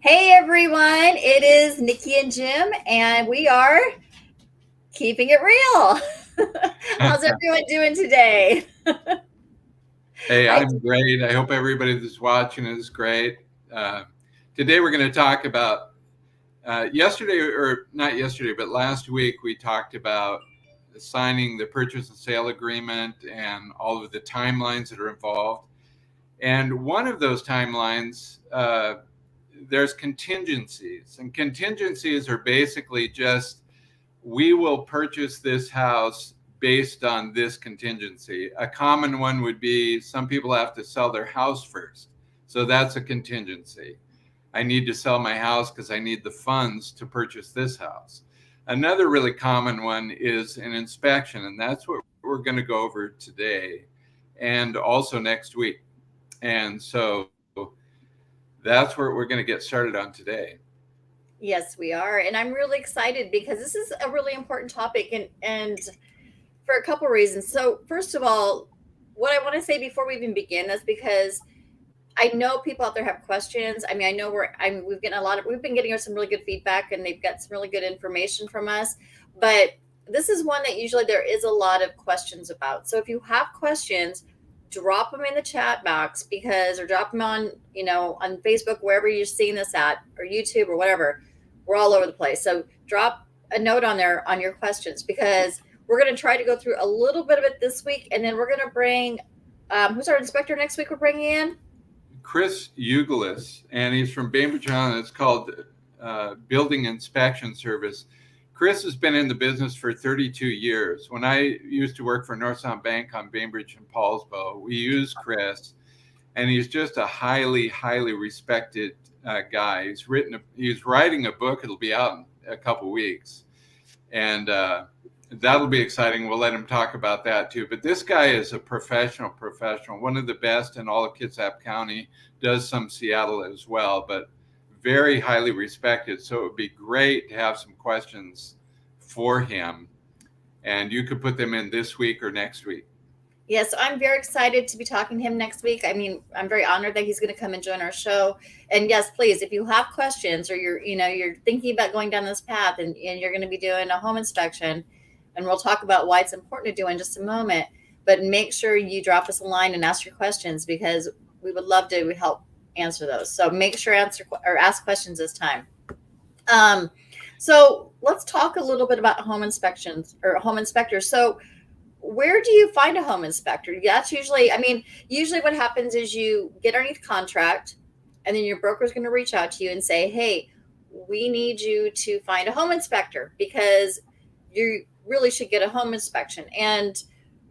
Hey everyone, it is Nikki and Jim, and we are keeping it real. How's everyone doing today? Hey, I I'm great. I hope everybody that's watching is great. Uh, Today we're going to talk about yesterday, or not yesterday, but last week we talked about signing the purchase and sale agreement and all of the timelines that are involved. And one of those timelines, there's contingencies, and contingencies are basically just we will purchase this house based on this contingency. A common one would be some people have to sell their house first. So that's a contingency. I need to sell my house because I need the funds to purchase this house. Another really common one is an inspection, and that's what we're going to go over today and also next week. And so that's where we're going to get started on today. Yes, we are, and I'm really excited because this is a really important topic, and for a couple reasons. So, first of all, what I want to say before we even begin is because I know people out there have questions. I mean, I know we've been getting some really good feedback, and they've got some really good information from us, but this is one that usually there is a lot of questions about. So if you have questions, drop them in the chat box or drop them on Facebook, wherever you're seeing this at, or YouTube or whatever. We're all over the place. So drop a note on there on your questions, because we're going to try to go through a little bit of it this week, and then we're going to bring who's our inspector next week we're bringing in? Chris Eugelis, and he's from Bainbridge Island. It's called Building Inspection Service. Chris has been in the business for 32 years. When I used to work for North Sound Bank on Bainbridge and Paulsbo, we used Chris, and he's just a highly respected guy. He's writing a book. It'll be out in a couple weeks, and that'll be exciting. We'll let him talk about that too. But this guy is a professional, one of the best in all of Kitsap County, does some Seattle as well, but very highly respected. So it would be great to have some questions for him. And you could put them in this week or next week. Yes, I'm very excited to be talking to him next week. I mean, I'm very honored that he's going to come and join our show. And yes, please, if you have questions, or you're thinking about going down this path, and you're going to be doing a home inspection, and we'll talk about why it's important to do in just a moment. But make sure you drop us a line and ask your questions, because we would love to help answer those. So make sure ask questions this time. Um, so let's talk a little bit about home inspections or home inspectors. So where do you find a home inspector? That's usually, I mean, usually what happens is you get underneath contract, and then your broker is going to reach out to you and say, hey, we need you to find a home inspector because you really should get a home inspection. And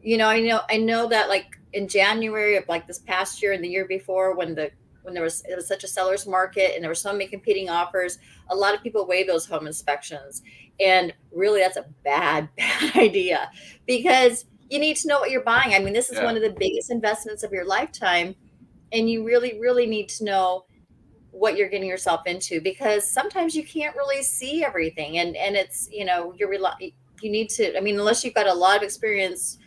I know that, like, in January of, like, this past year and the year before, when it was such a seller's market and there were so many competing offers, a lot of people waive those home inspections. And really, that's a bad bad idea, because you need to know what you're buying. I mean, this is Yeah. one of the biggest investments of your lifetime, and you really need to know what you're getting yourself into, because sometimes you can't really see everything, and it's, you need to, I mean, unless you've got a lot of experience,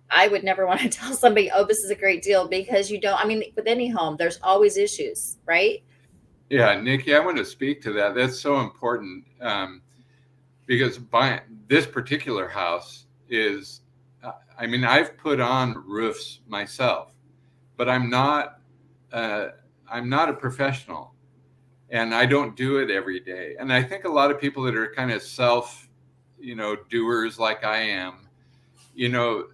I would never want to tell somebody, oh, this is a great deal, because you don't. I mean, with any home, there's always issues, right? Yeah, Nikki, I want to speak to that. That's so important because buying this particular house is, I mean, I've put on roofs myself, but uh, I'm not a professional, and I don't do it every day. And I think a lot of people that are kind of doers like I am, you know,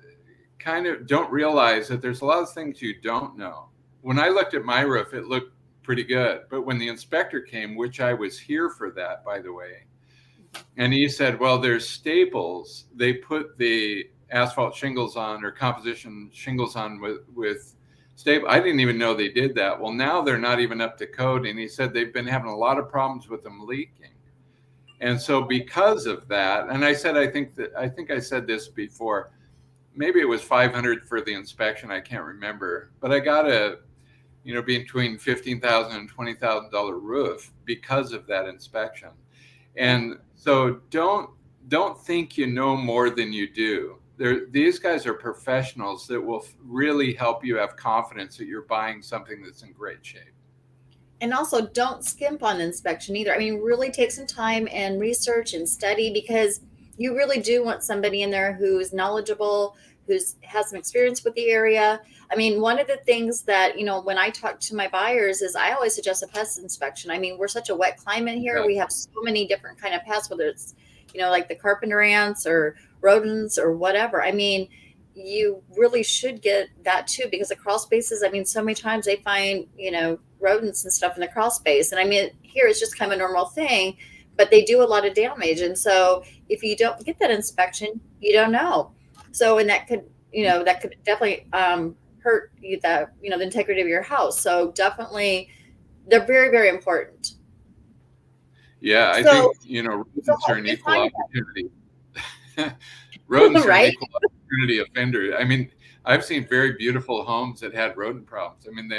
kind of don't realize that there's a lot of things you don't know. When I looked at my roof, it looked pretty good. But when the inspector came, which I was here for that, by the way, and he said, well, there's staples. They put the asphalt shingles on, or composition shingles on with staple. I didn't even know they did that. Well, now they're not even up to code. And he said they've been having a lot of problems with them leaking. And so because of that, and I think I said this before, maybe it was 500 for the inspection. I can't remember, but I got between $15,000 and $20,000 roof because of that inspection. And so don't think you know more than you do. These guys are professionals that will really help you have confidence that you're buying something that's in great shape. And also, don't skimp on the inspection either. I mean, really take some time and research and study, because you really do want somebody in there who's knowledgeable, who's has some experience with the area. I mean, one of the things that, when I talk to my buyers is I always suggest a pest inspection. I mean, we're such a wet climate here. Yeah. We have so many different kind of pests, whether it's, like the carpenter ants or rodents or whatever. I mean, you really should get that too, because the crawl spaces, I mean, so many times they find, rodents and stuff in the crawl space. And I mean, here it's just kind of a normal thing, but they do a lot of damage. And so if you don't get that inspection, you don't know. So, and that could definitely hurt you, the integrity of your house. So definitely they're very, very important. Yeah, I So, think, rodents how are do an you equal find opportunity. Rodents that? are an Right? equal opportunity offender. I mean, I've seen very beautiful homes that had rodent problems. I mean,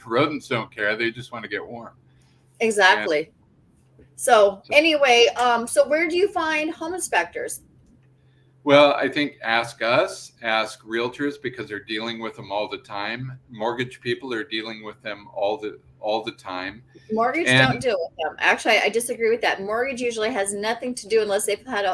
rodents don't care; they just want to get warm. And Exactly. So so, anyway, so where do you find home inspectors? well, I think ask us, ask realtors because they're dealing with them all the time. Mortgage people are dealing with them all the time. Mortgage And don't deal with them. Actually, I disagree with that. Mortgage usually has nothing to do, unless they've had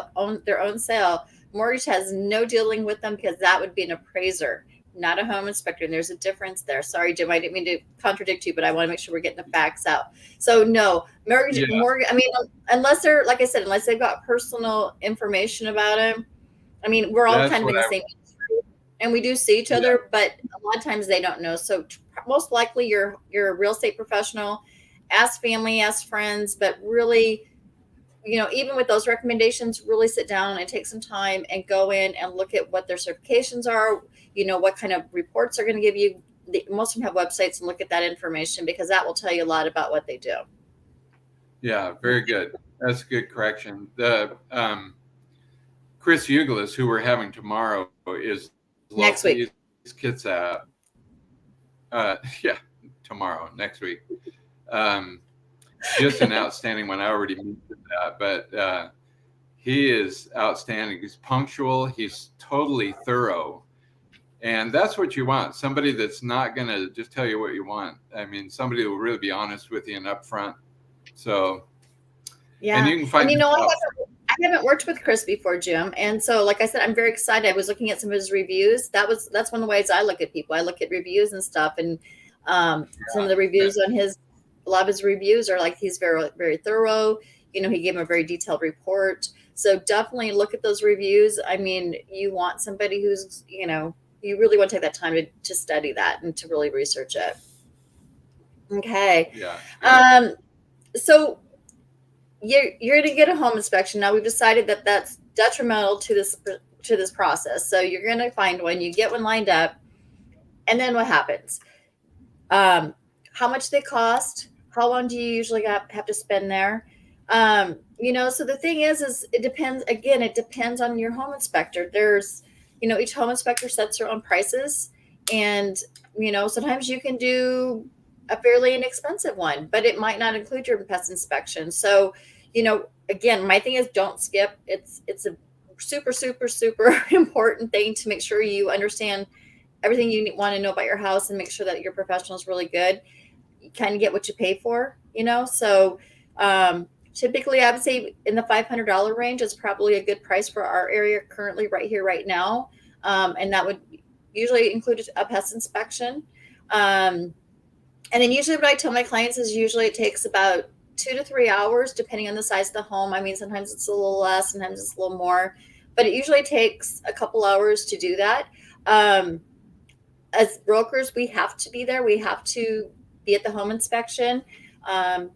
their own sale. Mortgage has no dealing with them, because that would be an appraiser, not a home inspector. And there's a difference there. Sorry, Jim, I didn't mean to contradict you, but I want to make sure we're getting the facts out. So no, yeah, mortgage. I mean, unless they're, like I said, unless they've got personal information about them. I mean, we're all that's kind of what in the I same industry, and we do see each yeah, other, but a lot of times they don't know. So most likely you're a real estate professional. Ask family, ask friends, but really, even with those recommendations, really sit down and take some time and go in and look at what their certifications are. What kind of reports are going to give you. Most of them have websites, and look at that information, because that will tell you a lot about what they do. yeah, very good. That's a good correction. The Chris Eugelis, who we're having tomorrow, is Next local. week. He's Kitsap. Yeah, tomorrow, next week. Um, just an outstanding one. I already mentioned that, but he is outstanding. He's punctual. He's totally thorough, and that's what you want. Somebody that's not going to just tell you what you want. I mean, somebody who will really be honest with you and upfront. So, and Yeah. you can And find this out. I haven't worked with Chris before, Jim. And so, like I said, I'm very excited. I was looking at some of his reviews. That's one of the ways I look at people. I look at reviews and stuff. And some of the Yeah, reviews a lot of his reviews are like, he's very, very thorough. He gave him a very detailed report. So definitely look at those reviews. I mean, you want somebody who's, you really want to take that time to study that and to really research it. Okay. yeah, yeah, Um, so you're going to get a home inspection. Now we've decided that that's detrimental to this process. So you're going to find one, you get one lined up, and then what happens? Um, how much they cost? How long do you usually have to spend there? So the thing is it depends. Again, it depends on your home inspector. There's, each home inspector sets their own prices, and sometimes you can do a fairly inexpensive one, but it might not include your pest inspection. So, again, my thing is don't skip. It's a super, super, super important thing to make sure you understand everything you want to know about your house, and make sure that your professional is really good. You kind of get what you pay for. So typically I would say in the $500 range is probably a good price for our area currently, right here, right now. And that would usually include a pest inspection. Um, and then usually what I tell my clients is usually it takes about 2 to 3 hours, depending on the size of the home. I mean, sometimes it's a little less, sometimes it's a little more, but it usually takes a couple hours to do that. Um, as brokers, we have to be there. We have to be at the home inspection,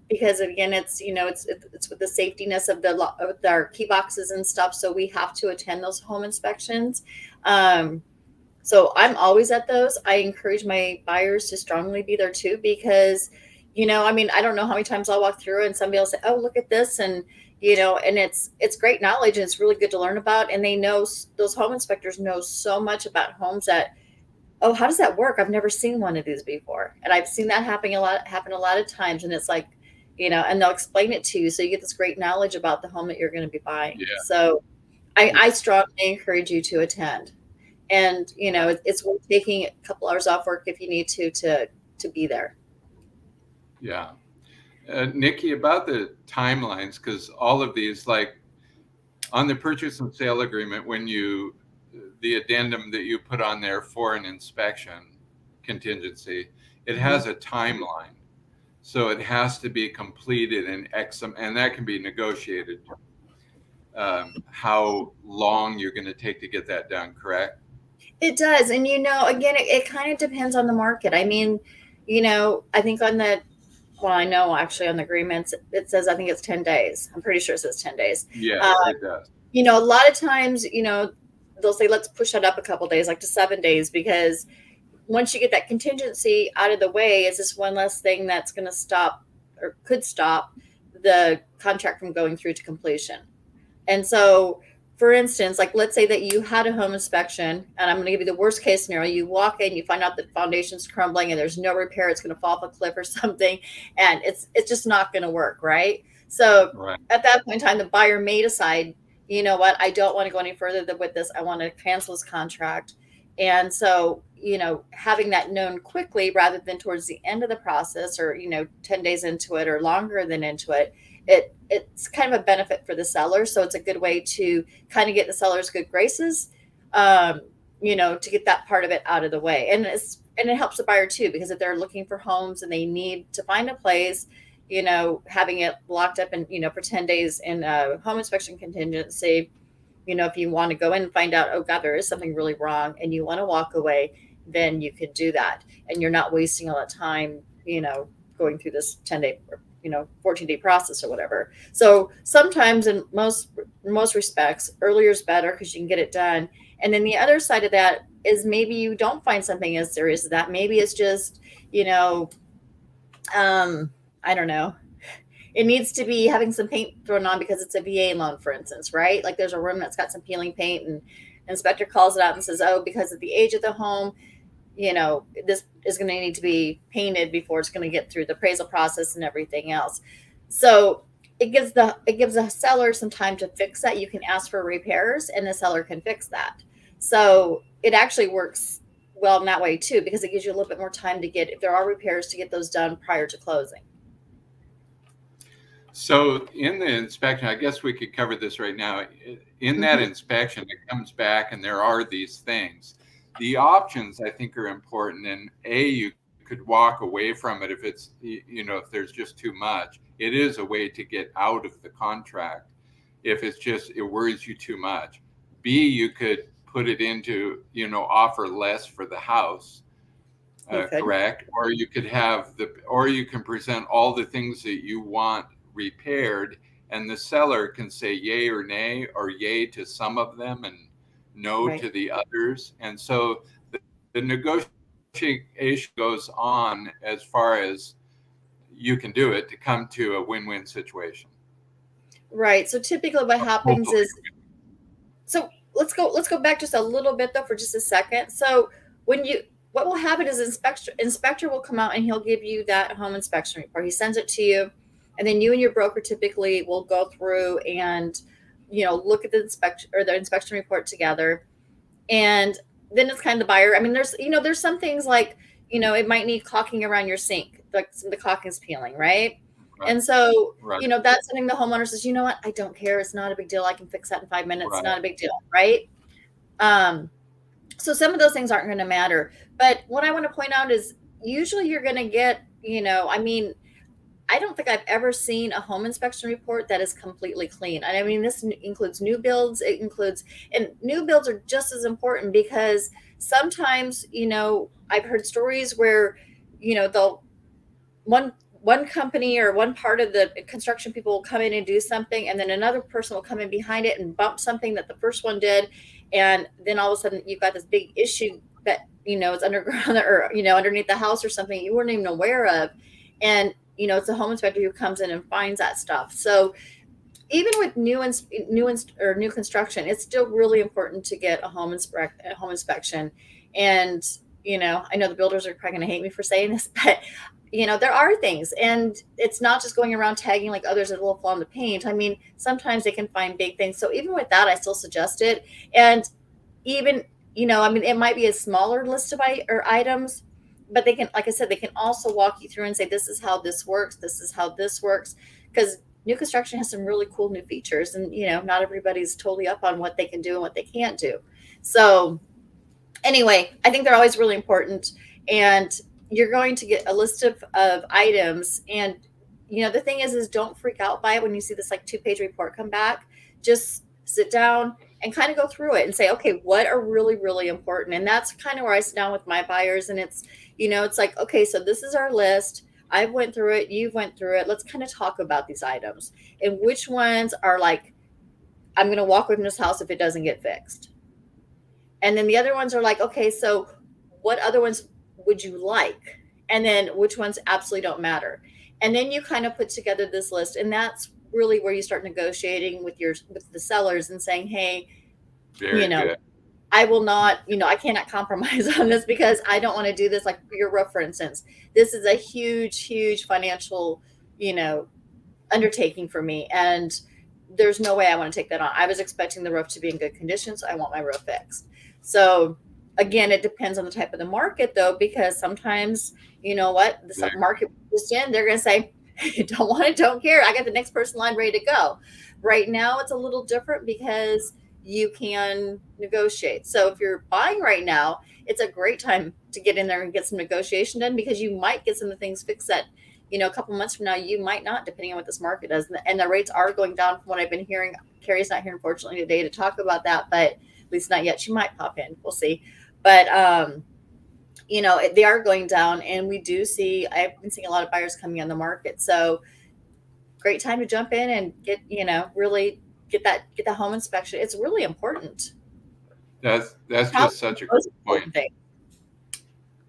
because again, it's with the safetyness of of our key boxes and stuff. So we have to attend those home inspections. Um, so I'm always at those. I encourage my buyers to strongly be there too, because, I mean, I don't know how many times I'll walk through and somebody will say, "Oh, look at this," and and it's great knowledge, and it's really good to learn about. And they know, those home inspectors know so much about homes that, oh, how does that work? I've never seen one of these before. And I've seen that happen a lot of times. And it's like, and they'll explain it to you. So you get this great knowledge about the home that you're going to be buying. yeah, So I strongly encourage you to attend. And, yeah, it's worth taking a couple hours off work if you need to be there. yeah. Nikki, about the timelines, because all of these, like on the purchase and sale agreement, the addendum that you put on there for an inspection contingency, it Mhm. has a timeline. So it has to be completed in X, and that can be negotiated. How long you're going to take to get that done, correct? It does. And, again, it kind of depends on the market. I mean, I think well, I know actually on the agreements, it says, I think it's 10 days. I'm pretty sure it says 10 days. Yes, Uh, it does. a lot of times, they'll say, let's push that up a couple days, like to 7 days, because once you get that contingency out of the way, it's just one less thing that's going to stop or could stop the contract from going through to completion. And so, for instance, like let's say that you had a home inspection, and I'm going to give you the worst case scenario. You walk in, you find out that foundation's crumbling, and there's no repair. It's going to fall off a cliff or something, and it's just not going to work, right? So Right. at that point in time, the buyer may decide, you know what, I don't want to go any further with this. I want to cancel this contract. And so, having that known quickly rather than towards the end of the process, or 10 days into it or longer than into it, it's kind of a benefit for the seller. So it's a good way to kind of get the seller's good graces, um, to get that part of it out of the way. And it helps the buyer too, because if they're looking for homes and they need to find a place, having it locked up in, for 10 days in a home inspection contingency, if you want to go in and find out, oh God, there is something really wrong, and you want to walk away, then you could do that. And you're not wasting all that time, going through this 10-day, 14-day process or whatever. So sometimes, in most respects, earlier is better because you can get it done. And then the other side of that is maybe you don't find something as serious as that. Maybe it's just, you know, I don't know, it needs to be having some paint thrown on because it's a VA loan, for instance, right? Like there's a room that's got some peeling paint, and inspector calls it out and says, oh, because of the age of the home, this is going to need to be painted before it's going to get through the appraisal process and everything else. So it gives the seller some time to fix that. You can ask for repairs, and the seller can fix that. So it actually works well in that way too, because it gives you a little bit more time to get, if there are repairs, to get those done prior to closing. So in the inspection, I guess we could cover this right now. In that Mm-hmm. inspection, it comes back and there are these things. The options I think are important, and you could walk away from it if it's, if there's just too much. It is a way to get out of the contract if it worries you too much. B, you could put it into, offer less for the house. You could. Correct. Or you can present all the things that you want repaired, and the seller can say yay or nay, or yay to some of them and no Right. to the others. And so the negotiation goes on as far as you can do it to come to a win-win situation. Right. So typically what happens Hopefully. is, so let's go back just a little bit though for just a second. So what will happen is inspector will come out and he'll give you that home inspection report. He sends it to you, and then you and your broker typically will go through and look at the inspection report together. And then it's kind of the buyer. I mean, there's some things like, it might need caulking around your sink, like some of the caulking's peeling, right? Right. And so, Right. that's something the homeowner says, you know what, I don't care. It's not a big deal. I can fix that in 5 minutes. Right. Not a big deal, right? Um, so some of those things aren't going to matter. But what I want to point out is usually you're going to get, I mean, I don't think I've ever seen a home inspection report that is completely clean. And I mean, this includes new builds. And new builds are just as important, because sometimes, I've heard stories where, they'll, one company or one part of the construction people will come in and do something, and then another person will come in behind it and bump something that the first one did. And then all of a sudden you've got this big issue that, it's underground or, underneath the house or something you weren't even aware of. And it's a home inspector who comes in and finds that stuff. So even with new construction, it's still really important to get a home inspection. And I know the builders are probably going to hate me for saying this, but there are things, and it's not just going around tagging like others that will fall in the paint. I mean, sometimes they can find big things. So even with that, I still suggest it. And even, I mean, it might be a smaller list of or items, but they can, like I said, they can also walk you through and say, this is how this works. This is how this works. Because new construction has some really cool new features, and not everybody's totally up on what they can do and what they can't do. So anyway, I think they're always really important. And you're going to get a list of items. And the thing is don't freak out by it when you see this like 2-page report come back. Just sit down and kind of go through it and say, okay, what are really, really important? And that's kind of where I sit down with my buyers. And it's like, okay, so this is our list. I went through it. You've went through it. Let's kind of talk about these items and which ones are like, I'm going to walk away from this house if it doesn't get fixed. And then the other ones are like, okay, so what other ones would you like? And then which ones absolutely don't matter. And then you kind of put together this list. And that's really where you start negotiating with the sellers and saying, hey, Very good. I will not, I cannot compromise on this because I don't want to do this. Like your roof, for instance, this is a huge, huge financial, undertaking for me. And there's no way I want to take that on. I was expecting the roof to be in good condition, so I want my roof fixed. So again, it depends on the type of the market though, because sometimes, what the market is in, they're going to say, don't want it, don't care. I got the next person line ready to go. Right now, it's a little different because you can negotiate. So if you're buying right now, it's a great time to get in there and get some negotiation done because you might get some of the things fixed that, a couple months from now, you might not, depending on what this market does. And the rates are going down from what I've been hearing. Carrie's not here, unfortunately, today to talk about that, but at least not yet. She might pop in. We'll see. But, they are going down, and I've been seeing a lot of buyers coming on the market. So great time to jump in and get, really get that home inspection. It's really important. That's just such a great point.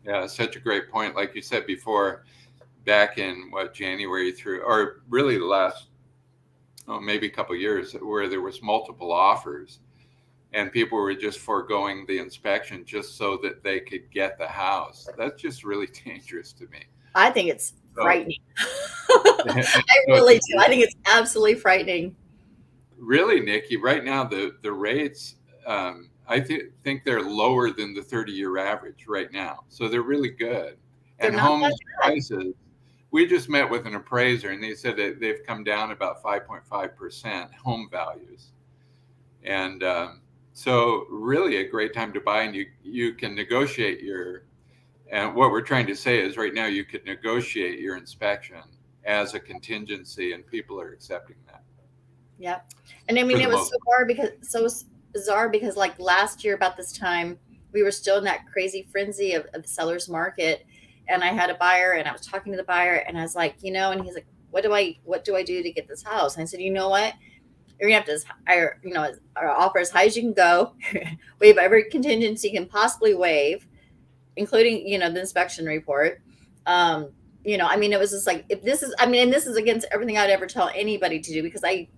Yeah, such a great point. Like you said before, back in January through, or really the last, maybe a couple of years, where there was multiple offers, and people were just foregoing the inspection just so that they could get the house. That's just really dangerous to me. I think it's frightening. I really do. I think it's absolutely frightening. Really, Nikki, right now the rates, I think they're lower than the 30-year average right now. So they're really good. And home prices, we just met with an appraiser, and they said that they've come down about 5.5% home values. And so really a great time to buy, and you can negotiate and what we're trying to say is right now you could negotiate your inspection as a contingency, and people are accepting that. Yeah. And I mean, it was so bizarre because like last year about this time, we were still in that crazy frenzy of the seller's market. And I had a buyer, and I was talking to the buyer, and I was like, and he's like, what do I do to get this house? And I said, you know what? You're gonna have to hire, our offer as high as you can go, waive every contingency you can possibly waive, including, the inspection report. I mean, it was just like, if this is, I mean, and this is against everything I'd ever tell anybody to do, because like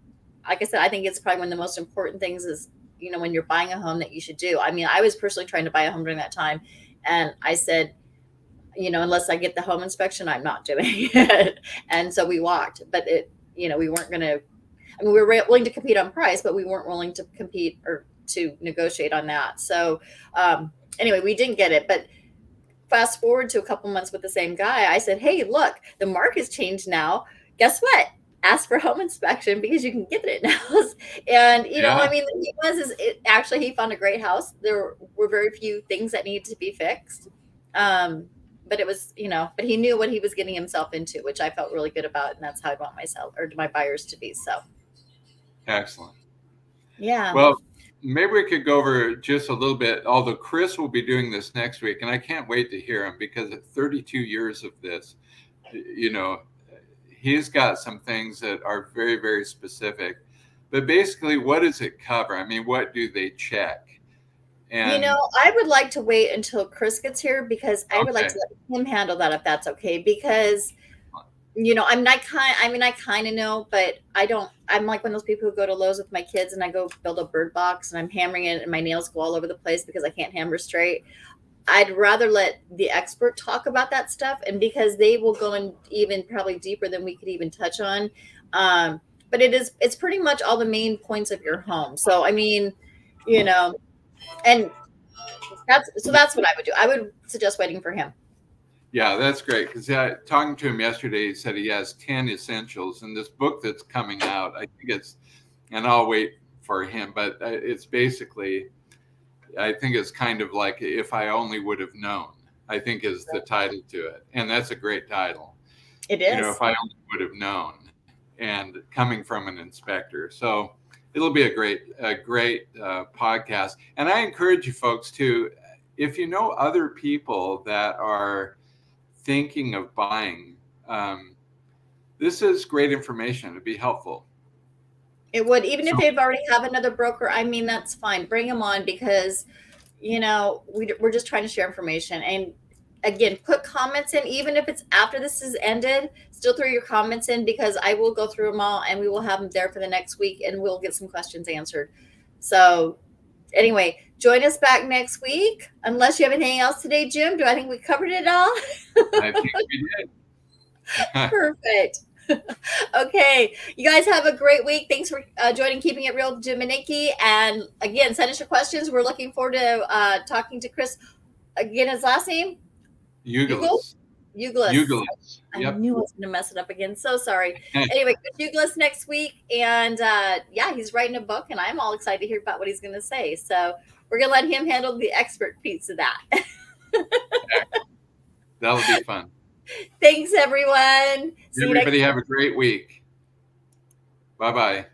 I said, I think it's probably one of the most important things is, when you're buying a home that you should do. I mean, I was personally trying to buy a home during that time. And I said, unless I get the home inspection, I'm not doing it. And so we walked, but we weren't going to, I mean, we were willing to compete on price, but we weren't willing to compete or to negotiate on that. So anyway, we didn't get it. But fast forward to a couple months with the same guy, I said, hey, look, the market's changed now. Guess what? Ask for home inspection because you can get it now. And, I mean, he found a great house. There were very few things that needed to be fixed. But it was, but he knew what he was getting himself into, which I felt really good about. And that's how I want my buyers to be. So. Excellent. Yeah. Well, maybe we could go over just a little bit, although Chris will be doing this next week, and I can't wait to hear him because at 32 years of this, he's got some things that are very, very specific. But basically, what does it cover? I mean, what do they check? And I would like to wait until Chris gets here because I would like to let him handle that if that's okay. Because I kind of know, but I don't. I'm like one of those people who go to Lowe's with my kids and I go build a bird box and I'm hammering it and my nails go all over the place because I can't hammer straight. I'd rather let the expert talk about that stuff, and because they will go in even probably deeper than we could even touch on. But it's pretty much all the main points of your home. So I mean, and that's what I would do. I would suggest waiting for him. Yeah, that's great. Because talking to him yesterday, he said he has 10 essentials, and this book that's coming out, I think it's, and I'll wait for him, but it's basically, I think it's kind of like If I Only Would Have Known, I think is the title to it. And that's a great title. It If is. I only would have known, and coming from an inspector. So it'll be a great podcast. And I encourage you folks to, if you know other people that are thinking of buying, this is great information. It'd be helpful. It would, even if So they've already have another broker. I mean, that's fine. Bring them on because, we're just trying to share information. And again, put comments in, even if it's after this is ended. Still throw your comments in because I will go through them all, and we will have them there for the next week, and we'll get some questions answered. So anyway, join us back next week. Unless you have anything else today, Jim. Do I think we covered it all? I think we did. Perfect. Okay, you guys have a great week. Thanks for joining Keeping It Real, Jim and Nikki. And again, send us your questions. We're looking forward to talking to Chris. Again, his last name? Eugles. Uglis. Eugles. I Yep. knew I was going to mess it up again. So sorry. Anyway, Uglis next week. And yeah, he's writing a book, and I'm all excited to hear about what he's going to say. So we're going to let him handle the expert piece of that. That'll be fun. Thanks, everyone. See Everybody have a great week. Bye-bye.